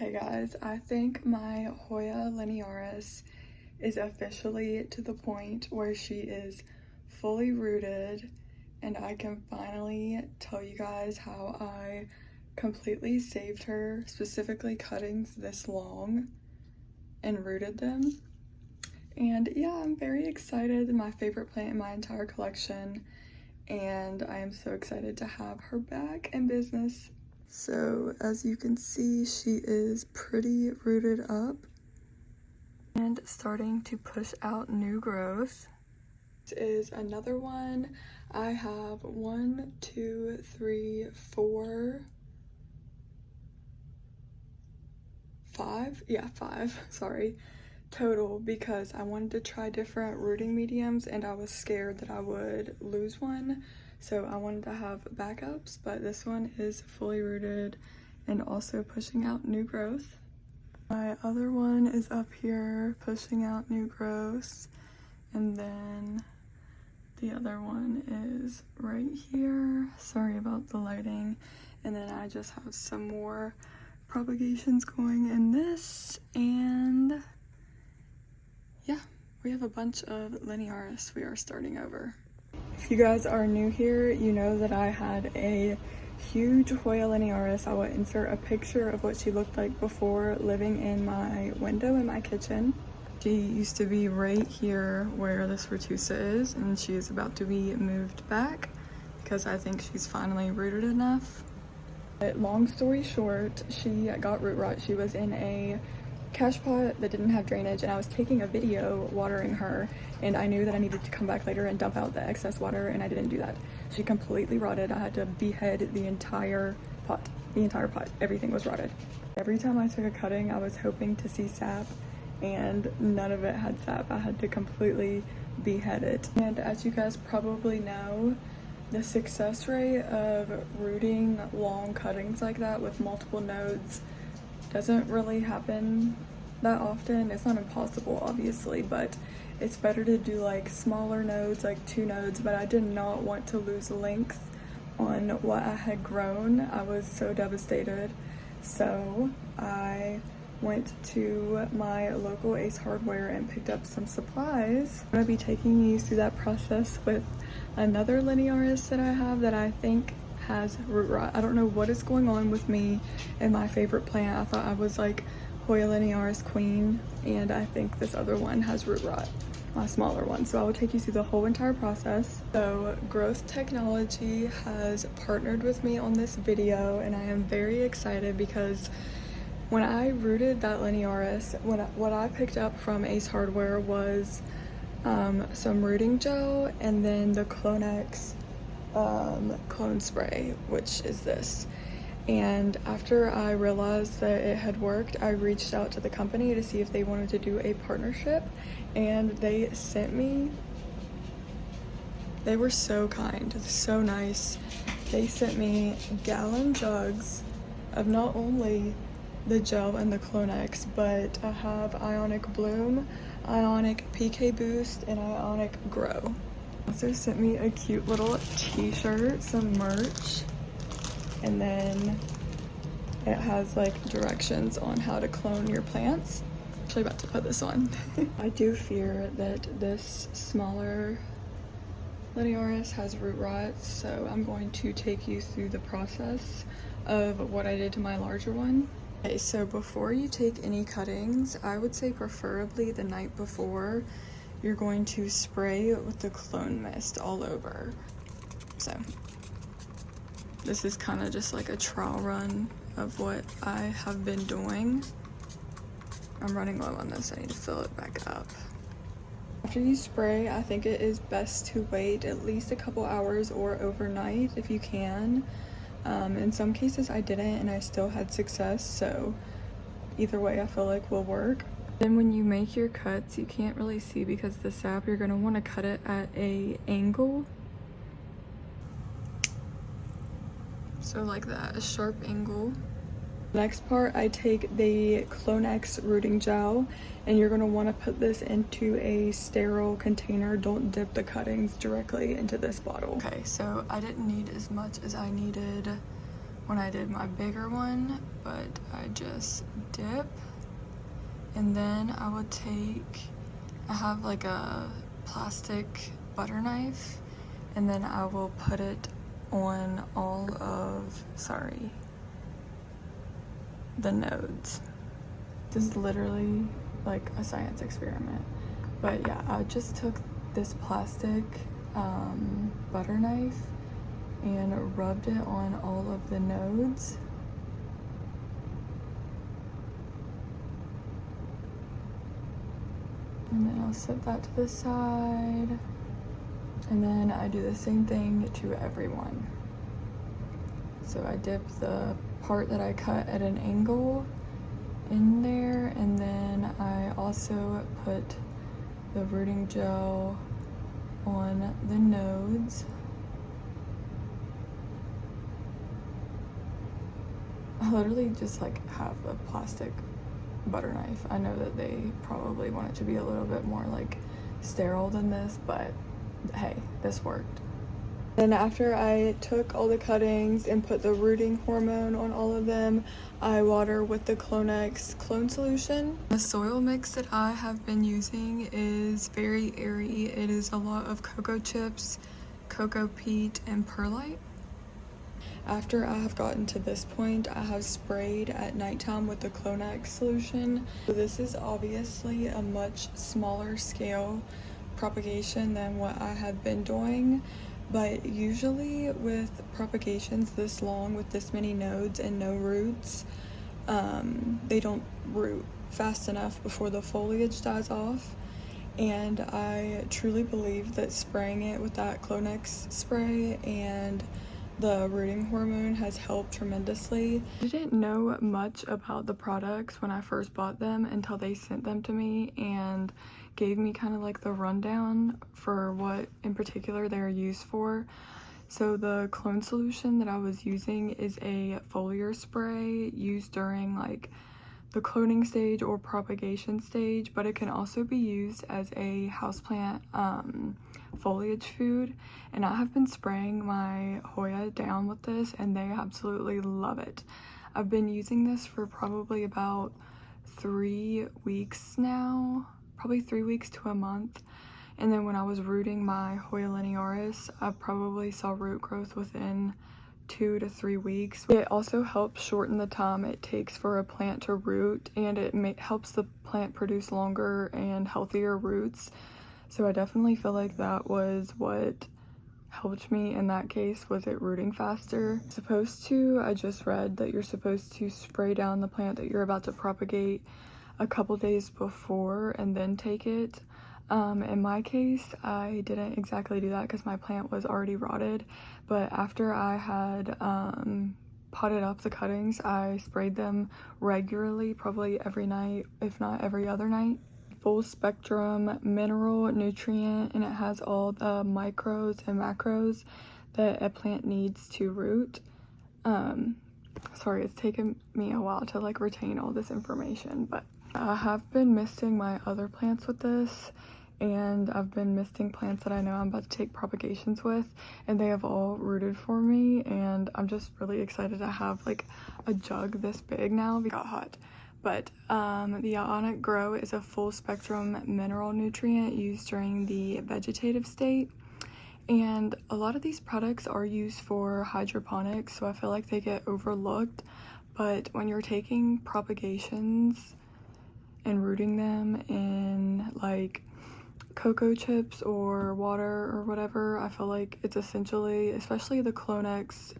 Okay guys, I think my Hoya Linearis is officially to the point where she is fully rooted, and I can finally tell you guys how I completely saved her, specifically cuttings this long, and rooted them. And yeah, I'm very excited. My favorite plant in my entire collection, and I am so excited to have her back in business. So as you can see, she is pretty rooted up and starting to push out new growth. This is another one. I have 1, 2, 3, 4, 5, yeah, 5, sorry, total, because I wanted to try different rooting mediums and I was scared that I would lose one. So I wanted to have backups, but this one is fully rooted and also pushing out new growth. My other one is up here pushing out new growth, and then the other one is right here. Sorry about the lighting. And then I just have some more propagations going in this, and yeah, we have a bunch of Linearis we are starting over. If you guys are new here, you know that I had a huge Hoya Linearis. I will insert a picture of what she looked like before living in my window in my kitchen. She used to be right here where this retusa is, and she is about to be moved back because I think she's finally rooted enough. But long story short, she got root rot. She was in a cash pot that didn't have drainage, and I was taking a video watering her, and I knew that I needed to come back later and dump out the excess water, and I didn't do that. She completely rotted. I had to behead the entire pot. Everything was rotted. Every time I took a cutting, I was hoping to see sap, and none of it had sap. I had to completely behead it. And as you guys probably know, the success rate of rooting long cuttings like that with multiple nodes doesn't really happen that often. It's not impossible, obviously, but it's better to do like smaller nodes, like 2 nodes, but I did not want to lose length on what I had grown. I was so devastated. So I went to my local Ace Hardware and picked up some supplies. I'm gonna be taking you through that process with another Linearis that I have that I think has root rot. I don't know what is going on with me and my favorite plant. I thought I was like Hoya Linearis queen, and I think this other one has root rot, my smaller one. So I will take you through the whole entire process. So Growth Technology has partnered with me on this video, and I am very excited because when I rooted that Linearis, what I picked up from Ace Hardware was some rooting gel and then the Clonex clone spray, which is this. And after I realized that it had worked, I reached out to the company to see if they wanted to do a partnership, and they sent me, they were so kind, so nice. They sent me gallon jugs of not only the gel and the Clonex, but I have Ionic Bloom, Ionic PK Boost, and Ionic Grow. Also sent me a cute little t-shirt, some merch, and then it has like directions on how to clone your plants. I'm actually about to put this on. I do fear that this smaller Linearis has root rot, so I'm going to take you through the process of what I did to my larger one. Okay, so before you take any cuttings, I would say preferably the night before, you're going to spray with the clone mist all over. So this is kind of just like a trial run of what I have been doing. I'm running low on this, I need to fill it back up. After you spray, I think it is best to wait at least a couple hours or overnight if you can. In some cases I didn't and I still had success, so either way I feel like will work. Then when you make your cuts, you can't really see because the sap, you're going to want to cut it at an angle. So like that, a sharp angle. Next part, I take the Clonex rooting gel, and you're going to want to put this into a sterile container. Don't dip the cuttings directly into this bottle. Okay, so I didn't need as much as I needed when I did my bigger one, but I just dip, and then I would I have like a plastic butter knife, and then I will put it on all of, the nodes. This is literally like a science experiment. But yeah, I just took this plastic butter knife and rubbed it on all of the nodes. And then I'll set that to the side. And then I do the same thing to everyone. So I dip the part that I cut at an angle in there, and then I also put the rooting gel on the nodes. I literally just like have a plastic butter knife. I know that they probably want it to be a little bit more like sterile than this, but hey, this worked. Then after I took all the cuttings and put the rooting hormone on all of them, I water with the Clonex clone solution. The soil mix that I have been using is very airy. It is a lot of cocoa chips, cocoa peat, and perlite. After I have gotten to this point, I have sprayed at nighttime with the Clonex solution. So this is obviously a much smaller scale propagation than what I have been doing. But usually with propagations this long, with this many nodes and no roots, they don't root fast enough before the foliage dies off. And I truly believe that spraying it with that Clonex spray and the rooting hormone has helped tremendously. I didn't know much about the products when I first bought them until they sent them to me and gave me kind of like the rundown for what in particular they're used for. So the clone solution that I was using is a foliar spray used during like the cloning stage or propagation stage, but it can also be used as a houseplant foliage food. And I have been spraying my Hoya down with this and they absolutely love it. I've been using this for probably about 3 weeks now, probably 3 weeks to a month. And then when I was rooting my Hoya Linearis, I probably saw root growth within 2 to 3 weeks. It also helps shorten the time it takes for a plant to root, and it helps the plant produce longer and healthier roots. So I definitely feel like that was what helped me in that case, was it rooting faster. I just read that you're supposed to spray down the plant that you're about to propagate a couple days before and then take it. In my case, I didn't exactly do that because my plant was already rotted, but after I had potted up the cuttings, I sprayed them regularly, probably every night, if not every other night. Full spectrum mineral nutrient, and it has all the micros and macros that a plant needs to root. Sorry, it's taken me a while to like retain all this information, but I have been misting my other plants with this, and I've been misting plants that I know I'm about to take propagations with, and they have all rooted for me, and I'm just really excited to have like a jug this big now. It got hot. But the Ionic Grow is a full spectrum mineral nutrient used during the vegetative state. And a lot of these products are used for hydroponics, so I feel like they get overlooked. But when you're taking propagations and rooting them in like cocoa chips or water or whatever, I feel like it's essentially, especially the Clonex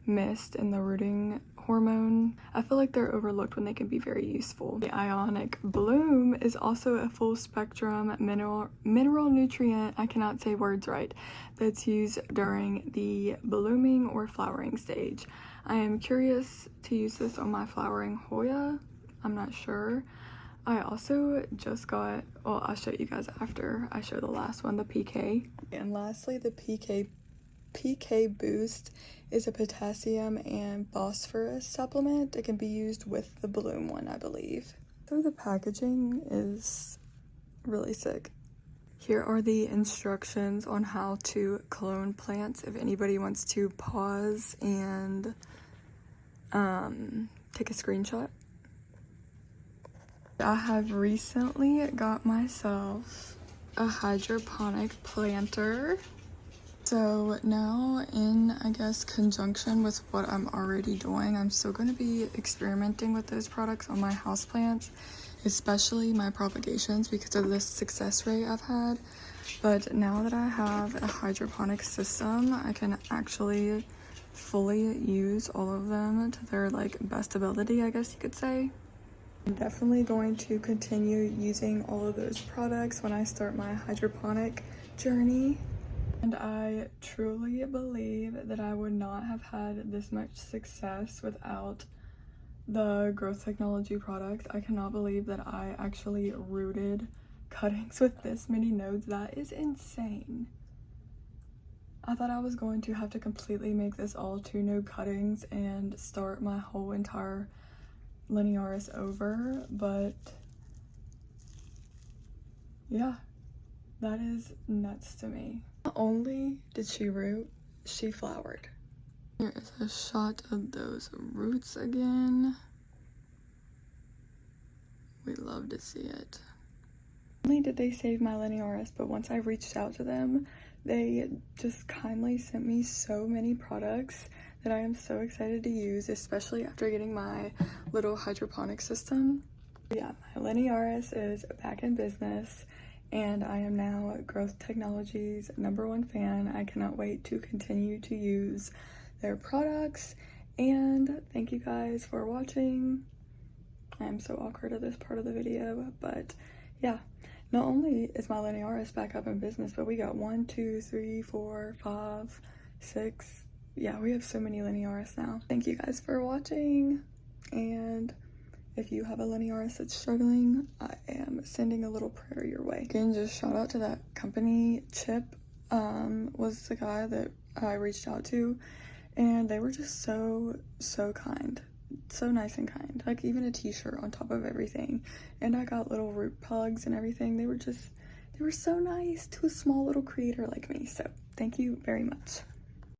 mist and the rooting hormone, I feel like they're overlooked when they can be very useful. The Ionic Bloom is also a full spectrum mineral nutrient, I cannot say words right, that's used during the blooming or flowering stage. I am curious to use this on my flowering Hoya. I'm not sure. I also just got, well, I'll show you guys after I show the last one, the PK. And lastly, the PK Boost is a potassium and phosphorus supplement. It can be used with the Bloom one, I believe. So the packaging is really sick. Here are the instructions on how to clone plants if anybody wants to pause and take a screenshot. I have recently got myself a hydroponic planter. So now, in I guess conjunction with what I'm already doing, I'm still going to be experimenting with those products on my houseplants, especially my propagations, because of the success rate I've had. But now that I have a hydroponic system, I can actually fully use all of them to their like best ability, I guess you could say. I'm definitely going to continue using all of those products when I start my hydroponic journey. And I truly believe that I would not have had this much success without the growth technology products. I cannot believe that I actually rooted cuttings with this many nodes. That is insane. I thought I was going to have to completely make this all 2-node cuttings and start my whole entire Linearis over, but yeah, that is nuts to me. Not only did she root, she flowered. Here is a shot of those roots again. We love to see it. Not only did they save my Linearis, but once I reached out to them, they just kindly sent me so many products that I am so excited to use, especially after getting my little hydroponic system. Yeah, my Linearis is back in business, and I am now Growth Technology's #1 fan. I cannot wait to continue to use their products, and thank you guys for watching. I am so awkward at this part of the video, but yeah, not only is my Linearis back up in business, but we got 1, 2, 3, 4, 5, 6. Yeah, we have so many Linearis now. Thank you guys for watching, and if you have a Linearis that's struggling, I am sending a little prayer your way. Again, just shout out to that company. Chip was the guy that I reached out to, and they were just so kind. So nice and kind. Like even a t-shirt on top of everything. And I got little root plugs and everything. They were so nice to a small little creator like me. So thank you very much.